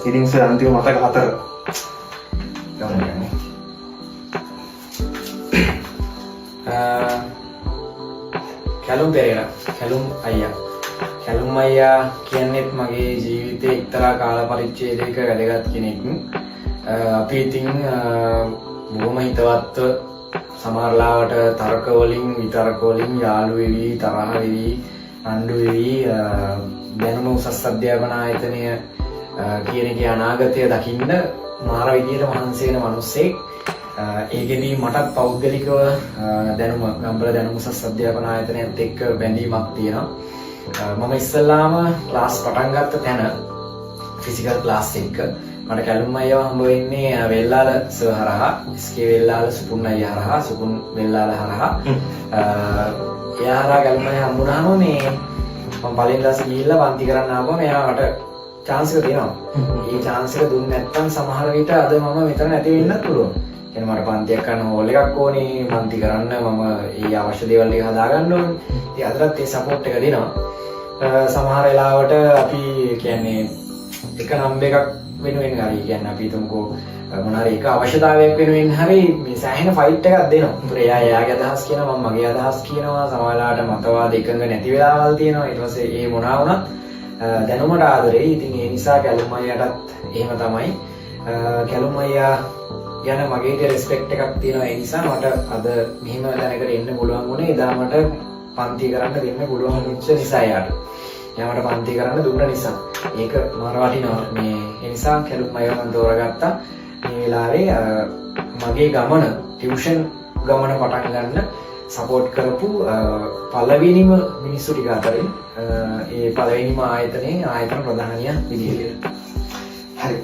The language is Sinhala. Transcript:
ඉතින් සර් අන්තිම මතක 4 ගමන කැලුම් පෙරේරා කැලුම් අයියා කියන්නේත් මගේ ජීවිතේ එක්තරා කාල පරිච්ඡේදයක වැදගත් කෙනෙක්. අපි ඉතින් බොහොම හිතවත්ව සමහරලාවට තර්ක වලින් විතර්ක වලින් යාළු වෙවි තරහ වෙවි අඬු වෙවි දැනුම උසස් අධ්‍යාපන ආයතනය කියන එකේ අනාගතය දකින්න මාර විදියට මහන්සි වෙන මිනිස්සෙක්. ඒකෙදී මටත් පෞද්ගලිකව දැනුම ගම්බල දැනුම උසස් අධ්‍යාපන ආයතනයත් එක්ක බැඳීමක් තියෙනවා. මම ඉස්සෙල්ලාම ක්ලාස් පටන් ගත්ත තැන ෆිසිකල් ක්ලාස් එක මට කැලුම් අයියව හම්බ වෙන්නේ වෙල්ලාල සර් හරහා, එස්.කේ. වෙල්ලාල, සුපුන් අයියා හරහා, සුපුන් වෙල්ලාල හරහා. එයා හරහා කැලුම් අයියා හම්බුනාම මේ මම පළවෙනි දවසේ ගිහිල්ලා පන්ති කරන්න ආවම එයා මට chance එක දෙනවා. ඒ chance එක දුන්නේ නැත්නම් සමහර විට අද මම මෙතන නැති වෙන්නත් පුළුවන්. එන මට පන්තියක් කරන්න හෝල් එකක් ඕනේ, පන්ති කරන්න මම ඒ අවශ්‍ය දේවල් ටික හදාගන්න ඕනේ. ඉතින් අදටත් ඒ සපෝට් එක දෙනවා. සමහර වෙලාවට අපි කියන්නේ එක නම්බ එකක් වෙනුවෙන් හරි කියන්නේ අපි හිතමුකෝ මොන හරි එක අවශ්‍යතාවයක් වෙනුවෙන් හරි මේ සෑහෙන ෆයිට් එකක් දෙනවා. ඒතර එයාගේ අදහස් කියනවා, මම මගේ අදහස් කියනවා. සමහර වෙලාවට මතවාද එකඟ නැති වෙලාවල් තියෙනවා. ඊට පස්සේ ඒ මොනවා වුණත් දැනුමට ආදරේ. ඉතින් ඒ නිසා කැලුම් අයියාටත් එහෙම තමයි. කැලුම් අයියා යන මගේ රෙස්පෙක්ට් එකක් තියෙනවා. ඒ නිසා මට අද මෙහෙම දැනකට එන්න පුළුවන් වුණේ එදා මට පන්ති කරන්න දෙන්න පුළුවන් වෙච්ච නිසා යාට. එයා මට පන්ති කරන්න දුන්න නිසා. ඒක මාර වටිනවා. මේ ඒ නිසා කැලුම් අයියව මම තෝරගත්තා. මේ වෙලාවේ මගේ ගමන ටියුෂන් ගමන පටන් ගන්න සපෝට් කරපු පළවෙනිම මිනිස්සු ටික අතරින් ඒ පළවෙනිම ආයතන ප්‍රධානියා විදිහට. හරි.